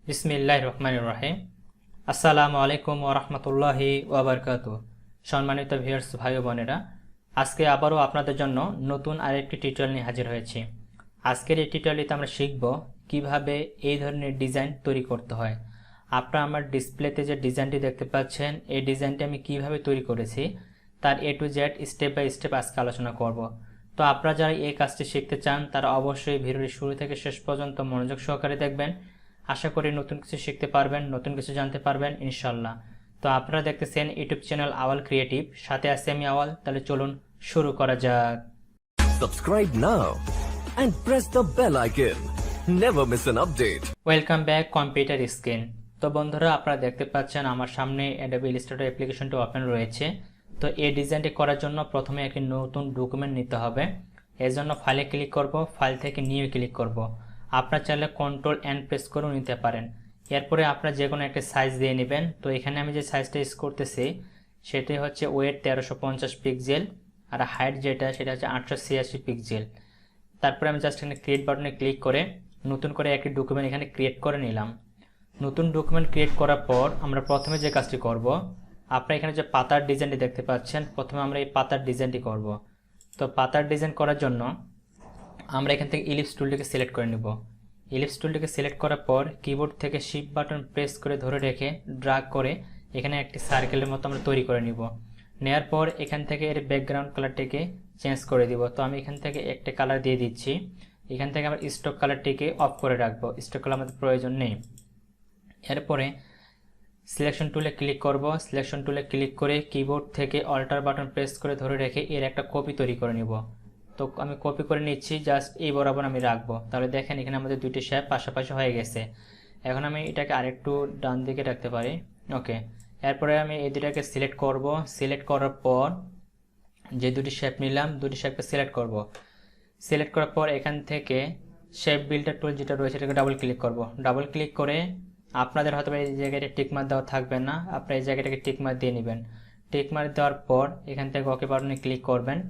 বিসমিল্লাহির রহমানির রহিম। আসসালামু আলাইকুম ওয়া রাহমাতুল্লাহি ওয়া বারাকাতুহু। সম্মানিত ভিউয়ার্স ভাই ও বোনেরা, আজকে আবারও আপনাদের জন্য নতুন আরেকটি টিউটোরিয়াল নিয়ে হাজির হয়েছি। আজকের এই টিউটোরিয়ালটিতে আমরা শিখব কিভাবে এই ধরনের ডিজাইন তৈরি করতে হয়। আপনারা আমার ডিসপ্লেতে যে ডিজাইনটি দেখতে পাচ্ছেন, এই ডিজাইনটি আমি কিভাবে তৈরি করেছি তার A to Z step by step আজকে আলোচনা করব। তো আপনারা যারা এই কাজটি শিখতে চান তারা অবশ্যই ভিডিওটি শুরু থেকে শেষ পর্যন্ত মনোযোগ সহকারে দেখবেন। আশা করি নতুন কিছু শিখতে পারবেন, নতুন কিছু জানতে পারবেন ইনশাআল্লাহ। তো আপনারা দেখতেছেন ইউটিউব চ্যানেল আওয়াল ক্রিয়েটিভ, সাথে আছি আমি আওয়াল। তাহলে চলুন শুরু করা যাক। Subscribe now and press the bell icon. Never miss an update. Welcome back computer screen. তো বন্ধুরা, আপনারা দেখতে পাচ্ছেন আমার সামনে Adobe Illustrator অ্যাপ্লিকেশনটি ওপেন রয়েছে। তো এই ডিজাইনটি করার জন্য প্রথমে একটি নতুন ডকুমেন্ট নিতে হবে। এর জন্য ফাইলে ক্লিক করব, ফাইল থেকে নিউ ক্লিক করব। আপনারা চাইলে কন্ট্রোল এন্ড প্রেস করেও নিতে পারেন। এরপরে আপনারা যে কোনো একটা সাইজ দিয়ে নেবেন। তো এখানে আমি যে সাইজটা ইউজ করতেছি সেটি হচ্ছে ওয়েট 1350 পিক্সেল আর হাইট যেটা সেটা হচ্ছে 886 পিক্সেল। তারপরে আমি জাস্ট এখানে ক্রিয়েট বাটনে ক্লিক করে নতুন করে একটি ডকুমেন্ট এখানে ক্রিয়েট করে নিলাম। নতুন ডকুমেন্ট ক্রিয়েট করার পর আমরা প্রথমে যে কাজটি করব, আপনারা এখানে যে পাতার ডিজাইনটি দেখতে পাচ্ছেন, প্রথমে আমরা এই পাতার ডিজাইনটি করব। তো পাতার ডিজাইন করার জন্য আমরা এখান থেকে ইলিপস টুলটিকে সিলেক্ট করে নেব। ইলিপস টুলটিকে সিলেক্ট করার পর কিবোর্ড থেকে শিফট বাটন প্রেস করে ধরে রেখে ড্র্যাগ করে এখানে একটি সার্কেলের মতো আমরা তৈরি করে নিব। নেওয়ার পর এখান থেকে এর ব্যাকগ্রাউন্ড কালারটিকে চেঞ্জ করে দিব। তো আমি এখান থেকে একটা কালার দিয়ে দিচ্ছি। এখান থেকে আমরা স্টক কালারটিকে অফ করে রাখবো, স্টক কালার আমাদের প্রয়োজন নেই। এরপরে সিলেকশন টুলে ক্লিক করব। সিলেকশন টুলে ক্লিক করে কিবোর্ড থেকে অল্টার বাটন প্রেস করে ধরে রেখে এর একটা কপি তৈরি করে নিব। তো আমি কপি করে নিচ্ছি, জাস্ট এই বরাবর আমি রাখবো। তাহলে দেখেন এখানে আমাদের দুইটি শেপ পাশাপাশি হয়ে গেছে। এখন আমি এটাকে আরেকটু ডান দিকে রাখতে পারি। ওকে, এরপরে আমি এই দুটাকে সিলেক্ট করব। সিলেক্ট করার পর যে দুটি শেপ নিলাম, দুটি শেপকে সিলেক্ট করব। সিলেক্ট করার পর এখান থেকে শেপ বিল্ডার টুল যেটা রয়েছে এটাকে ডাবল ক্লিক করব। ডাবল ক্লিক করে আপনাদের হয়তো এই জায়গাটা টিকমার্ক দেওয়া থাকবে না, আপনারা এই জায়গাটাকে টিকমার্ক দিয়ে নেবেন। টিকমার্ক দেওয়ার পর এখান থেকে ওকে বাটনে ক্লিক করবেন।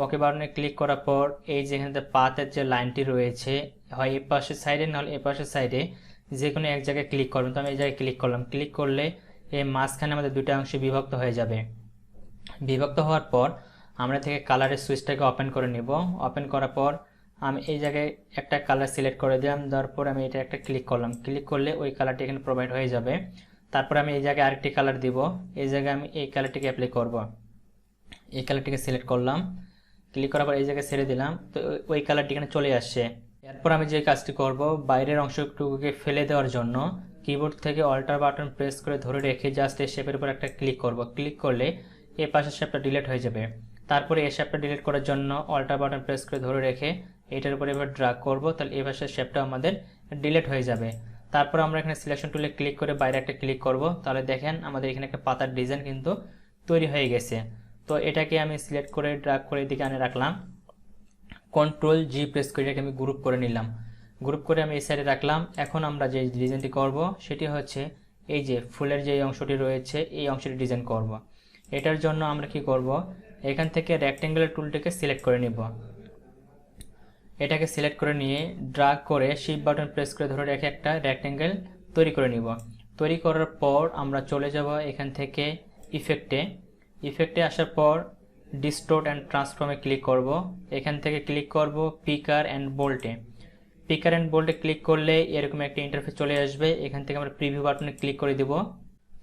ওকে বাটনে ক্লিক করার পর এই যে এখানে পাতের যে লাইনটি রয়েছে, হয় এই পাশের সাইডে নাহলে এই পাশের সাইডে যে কোনো এক জায়গায় ক্লিক করবেন। তো আমি এই জায়গায় ক্লিক করলাম। ক্লিক করলে এই মাঝখানে আমাদের দুটো অংশে বিভক্ত হয়ে যাবে। বিভক্ত হওয়ার পর আমরা থেকে কালারের সুইচটাকে ওপেন করে নিব। ওপেন করার পর আমি এই জায়গায় একটা কালার সিলেক্ট করে দিলাম। তারপর আমি এটা একটা ক্লিক করলাম। ক্লিক করলে ওই কালারটি এখানে প্রোভাইড হয়ে যাবে। তারপর আমি এই জায়গায় আরেকটি কালার দিব। এই জায়গায় আমি এই কালারটিকে অ্যাপ্লাই করব। এই কালারটিকে সিলেক্ট করলাম। ক্লিক করার পর এই জায়গায় ছেড়ে দিলাম। তো ওই কালারটি এখানে চলে আসছে। এরপর আমি যে কাজটি করব, বাইরের অংশটুকুকে ফেলে দেওয়ার জন্য কিবোর্ড থেকে অল্টার বাটন প্রেস করে ধরে রেখে জাস্ট এই শেপের উপর একটা ক্লিক করব। ক্লিক করলে এই পাশের শেপটা ডিলিট হয়ে যাবে। তারপরে এই শেপটা ডিলিট করার জন্য অল্টার বাটন প্রেস করে ধরে রেখে এটার উপর এবার ড্র্যাগ করব। তাহলে এই পাশের শেপটা আমাদের ডিলিট হয়ে যাবে। তারপর আমরা এখানে সিলেকশন টুলে ক্লিক করে বাইরে একটা ক্লিক করব। তাহলে দেখেন আমাদের এখানে একটা পাতার ডিজাইন কিন্তু তৈরি হয়ে গেছে। তো এটাকে আমি সিলেক্ট করে ড্র্যাগ করে এদিকে আনে রাখলাম। কন্ট্রোল জি প্রেস করে এটাকে আমি গ্রুপ করে নিলাম। গ্রুপ করে আমি এই সাইডে রাখলাম। এখন আমরা যে ডিজাইনটি করব সেটি হচ্ছে এই যে ফুলের যে অংশটি রয়েছে এই অংশটি ডিজাইন করব। এটার জন্য আমরা কি করব, এখান থেকে রেক্ট্যাঙ্গুলার টুলটাকে সিলেক্ট করে নিব। এটাকে সিলেক্ট করে নিয়ে ড্র্যাগ করে শিফট বাটন প্রেস করে ধরে রেখে একটা রেক্ট্যাঙ্গেল তৈরি করে নিব। তৈরি করার পর আমরা চলে যাব এখান থেকে ইফেক্টে আসার পর ডিস্টোর্ট অ্যান্ড ট্রান্সফর্মে ক্লিক করব। এখান থেকে ক্লিক করব পিকার অ্যান্ড বোল্টে ক্লিক করলে এরকম একটা ইন্টারফেস চলে আসবে। এখান থেকে আমরা প্রিভিউ বাটনে ক্লিক করে দেব।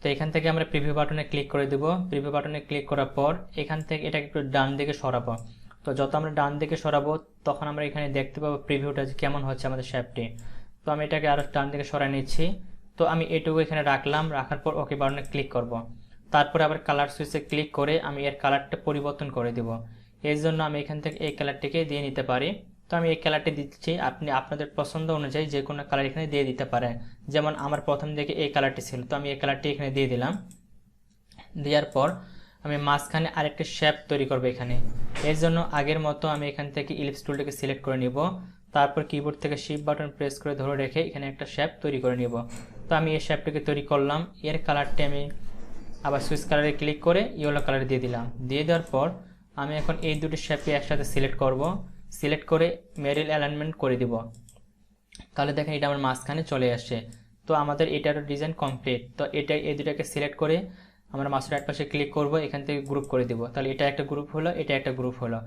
তো এখান থেকে আমরা প্রিভিউ বাটনে ক্লিক করে দেব। প্রিভিউ বাটনে ক্লিক করার পর এখান থেকে এটাকে একটু ডান দিকে সরাবো। তো যত আমরা ডান দিকে সরাবো তখন আমরা এখানে দেখতে পাবো প্রিভিউটা কেমন হচ্ছে আমাদের শেপটি। তো আমি এটাকে আরও ডান দিকে সরাই নিচ্ছি। তো আমি এটুকু এখানে রাখলাম। রাখার পর ওকে বাটনে ক্লিক করব। তারপরে আবার কালার সুইচে ক্লিক করে আমি এর কালারটা পরিবর্তন করে দেব। এর জন্য আমি এখান থেকে এই কালারটিকে দিয়ে নিতে পারি। তো আমি এই কালারটি দিচ্ছি, আপনি আপনাদের পছন্দ অনুযায়ী যে কোনো কালার এখানে দিয়ে দিতে পারেন। যেমন আমার প্রথম দিকে এই কালারটি ছিল, তো আমি এই কালারটি এখানে দিয়ে দিলাম। দেওয়ার পর আমি মাঝখানে আরেকটা শেপ তৈরি করব এখানে। এর জন্য আগের মতো আমি এখান থেকে ইলিপস টুলটাকে সিলেক্ট করে নিব। তারপর কিবোর্ড থেকে শিফট বাটন প্রেস করে ধরে রেখে এখানে একটা শেপ তৈরি করে নিব। তো আমি এই শেপটাকে তৈরি করলাম। এর কালারটি আমি আবার সুইচ কালারে ক্লিক করে ইয়েলো কালার দিয়ে দিলাম। দিয়ে দেওয়ার পর আমি এখন এই দুটি শেপকে একসাথে সিলেক্ট করব। সিলেক্ট করে মেরিল অ্যালাইনমেন্ট করে দিব। তাহলে দেখেন এটা আমার মাঝখানে চলে আসছে। তো তো আমাদের এটারও ডিজাইন কমপ্লিট। তো এটা এই দুটাকে সিলেক্ট করে আমরা মাউসের রাইট পাশে ক্লিক করব, এখান থেকে গ্রুপ করে দিব। তাহলে এটা একটা গ্রুপ হলো, এটা একটা গ্রুপ হলো।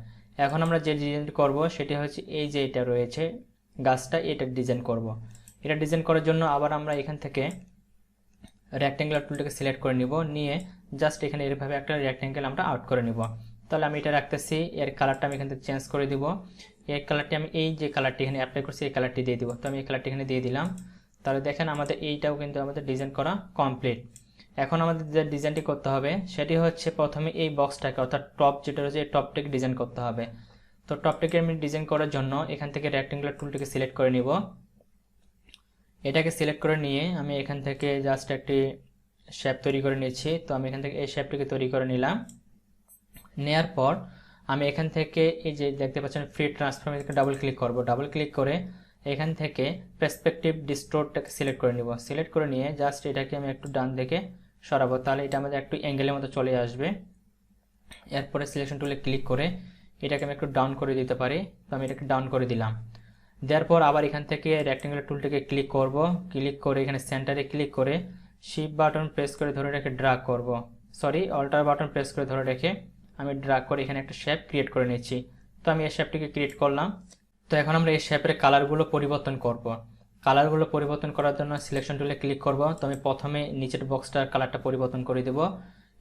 এখন আমরা যে ডিজাইনটি করব সেটি হচ্ছে এই যে এটা রয়েছে গাছটা, এটা ডিজাইন করব। এটা ডিজাইন করার জন্য আবার আমরা এখান থেকে রেক্ট্যাঙ্গুলার টুলটাকে সিলেক্ট করে নিব, নিয়ে জাস্ট এখানে এরভাবে একটা রেক্ট্যাঙ্গেল আমরা আউট করে নিব। তাহলে আমি এটা রাখতেছি, এর কালারটা আমি এখান থেকে চেঞ্জ করে দিব। এর কালারটি আমি এই যে কালারটি এখানে অ্যাপ্লাই করছি এই কালারটি দিয়ে দিব। তো আমি এই কালারটি এখানে দিয়ে দিলাম। তাহলে দেখেন আমাদের এইটাও কিন্তু আমাদের ডিজাইন করা কমপ্লিট। এখন আমাদের যে ডিজাইনটি করতে হবে সেটি হচ্ছে প্রথমে এই বক্সটাকে অর্থাৎ টপ যেটা রয়েছে এই টপটাকে ডিজাইন করতে হবে। তো টপটাকে আমি ডিজাইন করার জন্য এখান থেকে রেক্ট্যাঙ্গুলার টুলটাকে সিলেক্ট করে নিব। এটাকে সিলেক্ট করে নিয়ে আমি এখান থেকে জাস্ট একটি শেপ তৈরি করে নিয়েছি। তো আমি এখান থেকে এই শেপটিকে তৈরি করে নিলাম। নেয়ার পর আমি এখান থেকে এই যে দেখতে পাচ্ছেন ফ্রি ট্রান্সফর্ম, এটাকে ডাবল ক্লিক করব। ডাবল ক্লিক করে এখান থেকে পার্সপেক্টিভ ডিস্টোর্টটাকে সিলেক্ট করে নিব। সিলেক্ট করে নিয়ে জাস্ট এটাকে আমি একটু ডান দিকে সরাবো, তাহলে এটা আমাদের একটু অ্যাঙ্গেলের মতো চলে আসবে। এরপরে সিলেকশন টুলে ক্লিক করে এটাকে আমি একটু ডাউন করে দিতে পারি। তো আমি এটাকে ডাউন করে দিলাম। দেওয়ার পর আবার এখান থেকে রেক্ট্যাঙ্গুলার টুলটাকে ক্লিক করব। ক্লিক করে এখানে সেন্টারে ক্লিক করে শিফট বাটন প্রেস করে ধরে রেখে ড্র্যাগ করব। অল্টার বাটন প্রেস করে ধরে রেখে আমি ড্র্যাগ করে এখানে একটা শেপ ক্রিয়েট করে নিচ্ছি। তো আমি এই শেপটিকে ক্রিয়েট করলাম। তো এখন আমরা এই শেপের কালারগুলো পরিবর্তন করব। কালারগুলো পরিবর্তন করার জন্য সিলেকশন টুলে ক্লিক করব। তো আমি প্রথমে নিচের বক্সটার কালারটা পরিবর্তন করে দেব।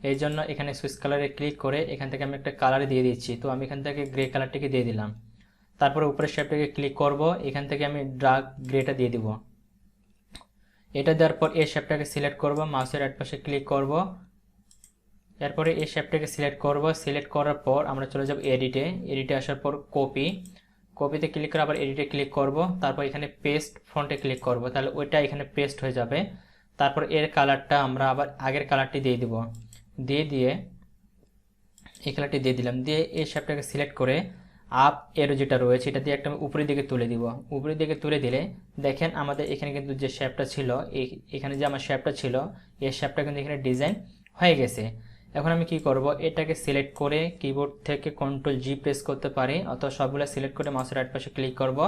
এই জন্য এখানে সুইচ কালারে ক্লিক করে এখান থেকে আমি একটা কালার দিয়ে দিচ্ছি। তো আমি এখান থেকে গ্রে কালারটিকে দিয়ে দিলাম। তারপরে উপরের শেপটাকে ক্লিক করব, এখান থেকে আমি ডার্ক গ্রেটা দিয়ে দিব। এটা দেওয়ার পর এই শেপটাকে সিলেক্ট করব, মাউসের রাইট পাশে ক্লিক করব। এরপরে এই শেপটাকে সিলেক্ট করব। সিলেক্ট করার পর আমরা চলে যাব এডিটে আসার পর কপিতে ক্লিক করে আবার এডিটে ক্লিক করব। তারপর এখানে পেস্ট ফন্টে ক্লিক করব, তাহলে ওইটা এখানে পেস্ট হয়ে যাবে। তারপর এর কালারটা আমরা আবার আগের কালারটি দিয়ে দিব। দিয়ে এই কালারটি দিয়ে দিলাম। দিয়ে এই শেপটাকে সিলেক্ট করে আপ এরো যেটা রয়েছে এটা দিয়ে একটা উপরের দিকে তুলে দিব। উপরের দিকে তুলে দিলে দেখেন আমাদের এখানে কিন্তু যে শেপটা ছিল, এখানে যে আমার শেপটা ছিল এই শেপটা কিন্তু এখানে ডিজাইন হয়ে গেছে। এখন আমি কি করব, এটাকে সিলেক্ট করে কিবোর্ড থেকে Ctrl+G প্রেস করতে পারি, অথবা সবগুলো সিলেক্ট করে মাউসের রাইট পাশে ক্লিক করব,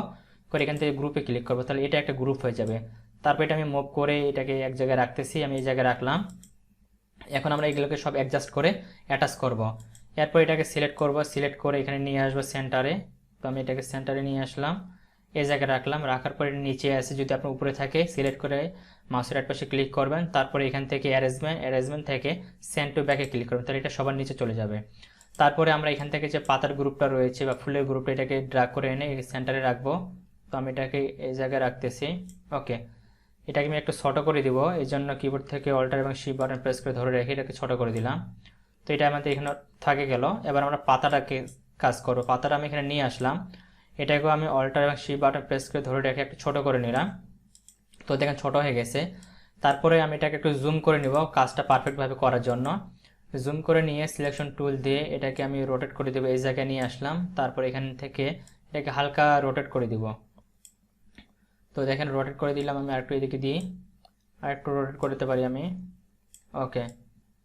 করে এখান থেকে গ্রুপে ক্লিক করব। তাহলে এটা একটা গ্রুপ হয়ে যাবে। তারপর এটা আমি মুভ করে এটাকে এক জায়গায় রাখতেছি, আমি এই জায়গায় রাখলাম। এখন আমরা এগুলোকে সব অ্যাডজাস্ট করে অ্যাটাচ করব। এরপর এটাকে সিলেক্ট করব, সিলেক্ট করে এখানে নিয়ে আসবো সেন্টারে। তো আমি এটাকে সেন্টারে নিয়ে আসলাম, এই জায়গায় রাখলাম। রাখার পরে নিচে আসে, যদি আপনার উপরে থাকে সিলেক্ট করে মাউসের রাইট পাশে ক্লিক করবেন। তারপরে এখান থেকে অ্যারেঞ্জমেন্ট থেকে সেন্ড টু ব্যাকে ক্লিক করবেন, তাহলে এটা সবার নিচে চলে যাবে। তারপরে আমরা এখান থেকে যে পাতার গ্রুপটা রয়েছে বা ফুলের গ্রুপটা এটাকে ড্র্যাগ করে এনে সেন্টারে রাখবো। তো আমি এটাকে এই জায়গায় রাখতেছি। ওকে, এটাকে আমি একটু ছোট করে দিব, এই জন্য কিবোর্ড থেকে অল্টার এবং শিফট বাটন প্রেস করে ধরে রেখে এটাকে ছোট করে দিলাম। তো এটা আমাদের এখানে থাকে গেল। এবার আমরা পাতাটাকে কাজ করবো। পাতাটা আমি এখানে নিয়ে আসলাম, এটাকেও আমি অল্টার এবং শিফট বাটন প্রেস করে ধরে রেখে একটু ছোট করে নিলাম। তো দেখেন ছোট হয়ে গেছে। তারপরে আমি এটাকে একটু জুম করে নিব কাজটা পারফেক্টভাবে করার জন্য। জুম করে নিয়ে সিলেকশন টুল দিয়ে এটাকে আমি রোটেট করে দেবো, এই জায়গায় নিয়ে আসলাম। তারপর এখান থেকে এটাকে হালকা রোটেট করে দিব। তো দেখেন রোটেট করে দিলাম। আমি আরেকটু এদিকে দিই, আরেকটু রোটেট করে দিতে পারি আমি। ওকে,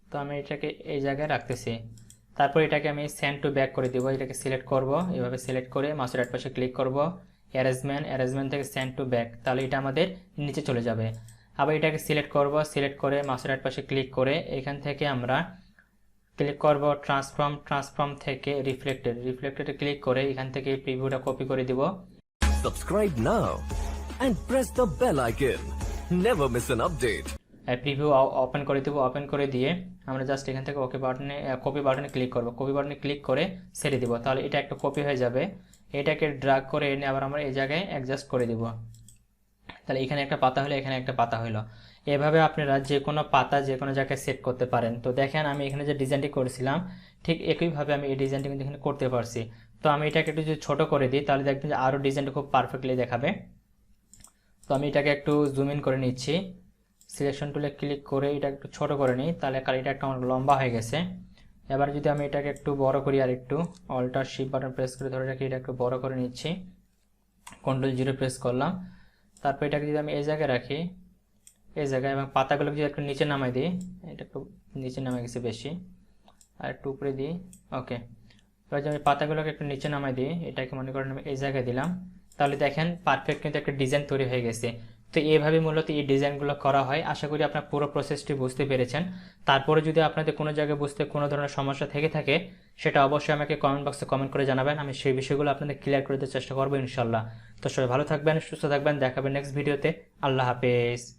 তো আমি এটাকে এই জায়গায় রাখতেছি। তারপর এটাকে আমি সেন্ড টু ব্যাক করে দিব। এটাকে সিলেক্ট করব, এভাবে সিলেক্ট করে মাউসের রাইট পাশে ক্লিক করব, অ্যারেঞ্জমেন্ট থেকে সেন্ড টু ব্যাক, তাহলে এটা আমাদের নিচে চলে যাবে। আবার এটাকে সিলেক্ট করব, সিলেক্ট করে মাউসের রাইট পাশে ক্লিক করে এখান থেকে আমরা ক্লিক করব ট্রান্সফর্ম থেকে রিফ্লেক্টেডে ক্লিক করে এখান থেকে প্রিভিউটা কপি করে দিব। Subscribe now and press the bell icon. Never miss an update. Preview open করে দেব। ওপেন করে দিয়ে আমরা জাস্ট এখান থেকে কপি বাটনে ক্লিক করব। কপি বাটনে ক্লিক করে ছেড়ে দিব, তাহলে এটা একটা কপি হয়ে যাবে। এটাকে ড্র্যাগ করে এনে আবার আমরা এই জায়গায় অ্যাডজাস্ট করে দিব। তাহলে এখানে একটা পাতা হলো, এখানে একটা পাতা হলো। এভাবে আপনারা যে কোনো পাতা যে কোনো জায়গায় সেট করতে পারেন। তো দেখেন আমি এখানে যে ডিজাইনটি করেছিলাম ঠিক একইভাবে আমি এই ডিজাইনটি কিন্তু এখানে করতে পারছি। তো আমি এটাকে একটু যদি ছোটো করে দিই তাহলে দেখবেন যে আরও ডিজাইনটা খুব পারফেক্টলি দেখাবে। তো আমি এটাকে একটু জুম ইন করে নিচ্ছি, সিলেকশন টুলে ক্লিক করে এটা একটু ছোট করে নিই, তাহলে এটা একটা অনেক লম্বা হয়ে গেছে। এবার যদি আমি এটাকে একটু বড় করি, আর একটু অল্টার শিফট বাটন প্রেস করে ধরে রাখি, এটা একটু বড় করে নিচ্ছি, Ctrl+0 প্রেস করলাম। তারপর এটাকে যদি আমি এই জায়গায় রাখি, এই জায়গায়, এবং পাতাগুলোকে যদি একটু নিচে নামাই দিই, এটা একটু নিচে নামে গেছে বেশি, আর একটু উপরে দিই। ওকে, এবার যদি আমি পাতাগুলোকে একটু নিচে নামাই দিই, এটাকে মনে করেন আমি এই জায়গায় দিলাম, তাহলে দেখেন পারফেক্ট কিন্তু একটা ডিজাইন তৈরি হয়ে গেছে। তো এইভাবে মূলত এই ডিজাইনগুলো করা হয়। আশা করি আপনার পুরো প্রসেসটি বুঝতে পেরেছেন। তারপরে যদি আপনাদের কোনো জায়গায় বুঝতে কোনো ধরনের সমস্যা থেকে থাকে সেটা অবশ্যই আমাকে কমেন্ট বক্সে কমেন্ট করে জানাবেন। আমি সেই বিষয়গুলো আপনাদের ক্লিয়ার করে দেওয়ার চেষ্টা করবো ইনশাল্লাহ। তো সবাই ভালো থাকবেন, সুস্থ থাকবেন, দেখাবেন নেক্সট ভিডিওতে। আল্লাহ হাফেজ।